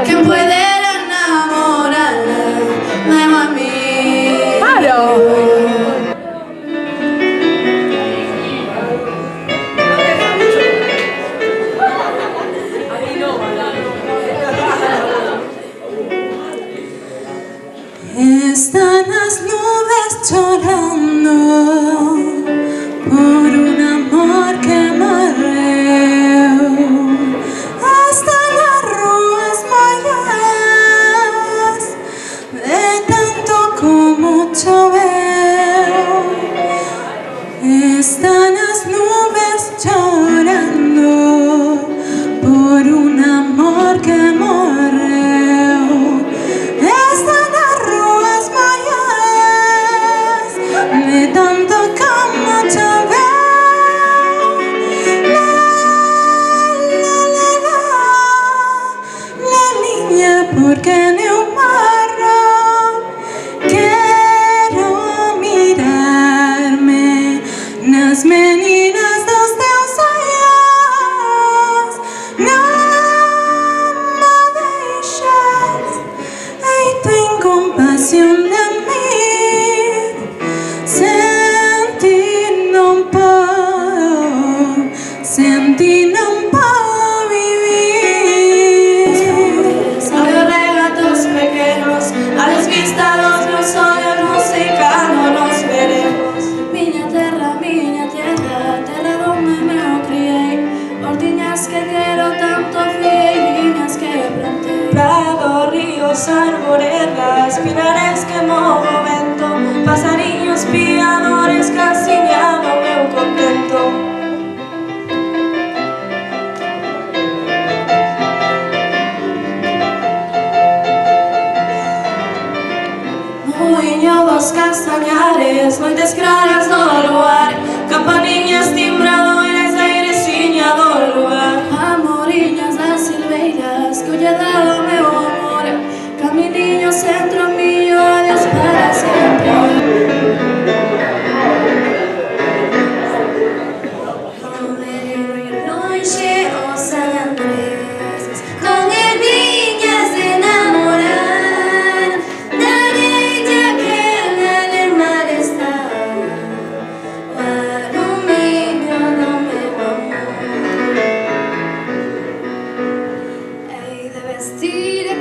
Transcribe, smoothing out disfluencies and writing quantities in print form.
¿Quién puede enamorarla? Nuevo a mí. ¡Claro! Están las nubes llorando por un amor que murió. Están las ruas mojadas de tanto como llover. Están las nubes llorando por un amor que murió. De tanto como llover, la niña, porque ni un marro quiero mirarme nas meninas dos teus olhos. Não me deixes, ei, tem compaixão de mim. Sin ti no puedo vivir. Había regatos pequeños, a los vistados de un sueño música no nos veremos. Miña terra, terra donde me criei. Ordiñas que quiero tanto fui, líneas que planté. Prado, ríos, arboredas, pinares que movo vento. Pasariños, piadores, casiñado, meu contento. Moinho dos castañares, noites claras no luar, campaniñas timbradoiras da igresiña do lugar. Amoriñas das silveiras, que lle dado meu amor, caminiño centro mío, adiós para sempre. Longe o San Andrés, con ervillas de enamorar, daría que en el mar está, para un niño no me amor. Hei de vestir a